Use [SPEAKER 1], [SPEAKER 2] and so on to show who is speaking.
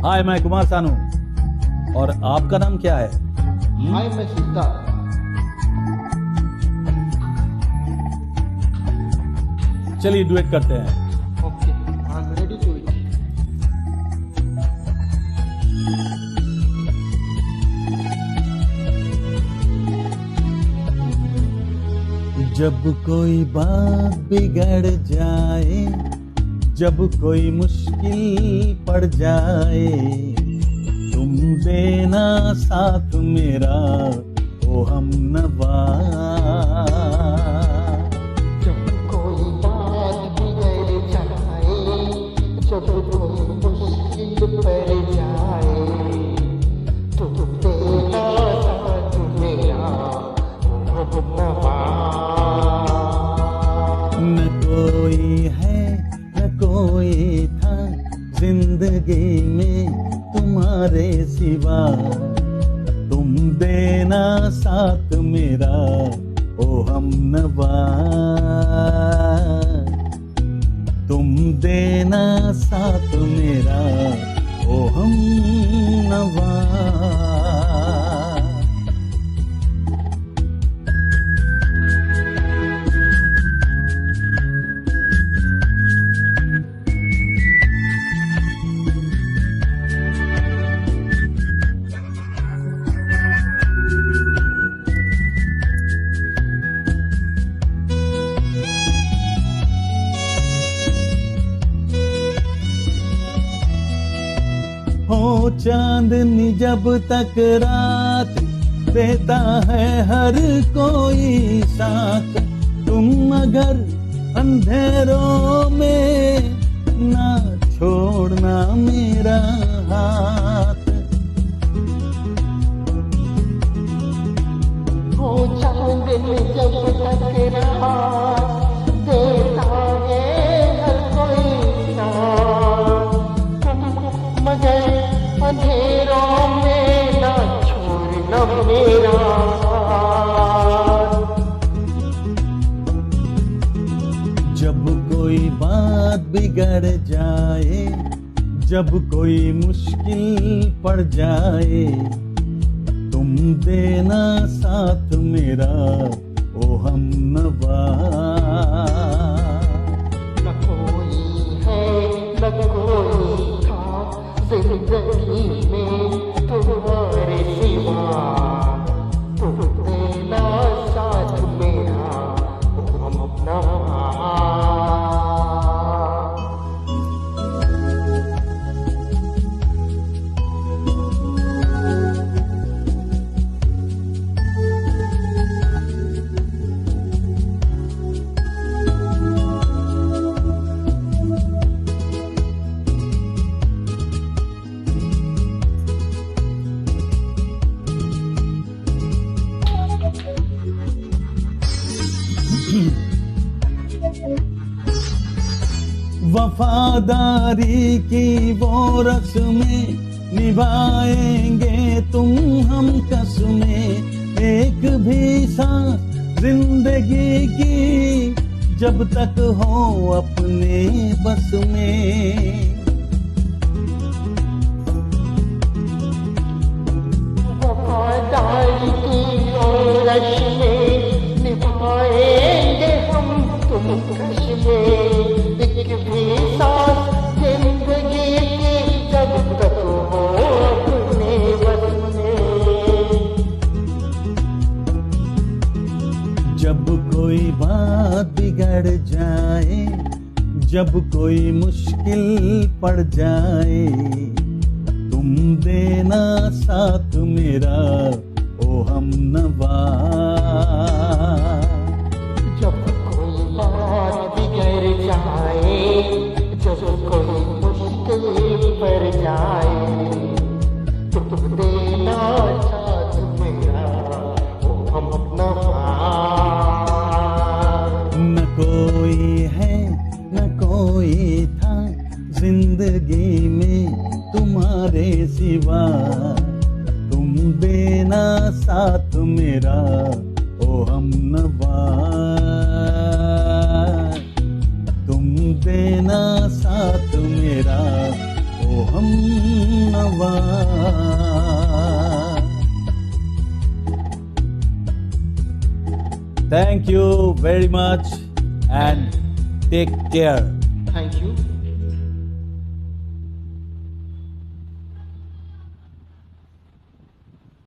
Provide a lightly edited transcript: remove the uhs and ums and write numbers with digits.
[SPEAKER 1] हाय, मैं कुमार सानू। और आपका नाम क्या है?
[SPEAKER 2] हाय, मैं सिद्धार्थ।
[SPEAKER 1] चलिए डुएट करते हैं।
[SPEAKER 2] Okay, I am ready to it.
[SPEAKER 1] जब कोई बात बिगड़ जाए, जब कोई मुश्किल पड़ जाए, तुम देना साथ मेरा ओ हमनवा।
[SPEAKER 2] जब कोई बात बिगड़ जाए, जब कोई मुश्किल पड़ जाए, तुम देना साथ मेरा ओ हमनवा।
[SPEAKER 1] न कोई है न कोई था जिंदगी में तुम्हारे सिवा, तुम देना साथ मेरा ओ हमनवा। तुम देना साथ मेरा ओ हमनवा। हो चांदनी जब तक रात देता है हर कोई साथ, तुम अगर अंधेरों में ना छोड़ना मेरा हाथ।
[SPEAKER 2] हो चांदनी जब तक रात देता है हर कोई साथ, मगर अंधेरों में ना छोड़ना मेरा हाथ।
[SPEAKER 1] जब कोई बात बिगड़ जाए, जब कोई मुश्किल पड़ जाए, तुम देना साथ मेरा ओ हमनवा।
[SPEAKER 2] न कोई है न कोई था जिंदगी में तुम्हारे सिवा, तुम देना साथ मेरा ओ हमनवा।
[SPEAKER 1] वफादारी की वो रस्में निभाएंगे तुम हम कसमें, एक भी सांस जिंदगी की जब तक हो अपने बस में।
[SPEAKER 2] वफादारी की वो रस्में निभाएंगे हम तुम कसमें, एक भी सांस जिंदगी की जब तक हो अपने बस में।
[SPEAKER 1] जब कोई बात बिगड़ जाए, जब कोई मुश्किल पड़ जाए, तुम देना साथ मेरा ओ हमनवा।
[SPEAKER 2] जब कोई बात बिगड़ जाए, जब कोई मुश्किल पड़ जाए, तुम देना साथ मेरा ओ हमनवा।
[SPEAKER 1] न कोई है न कोई था जिंदगी में तुम्हारे सिवा, तुम देना साथ मेरा ओ हमनवा। तुम देना साथ मेरा ओ हम नवा। Thank you very much and take care.
[SPEAKER 2] Thank you.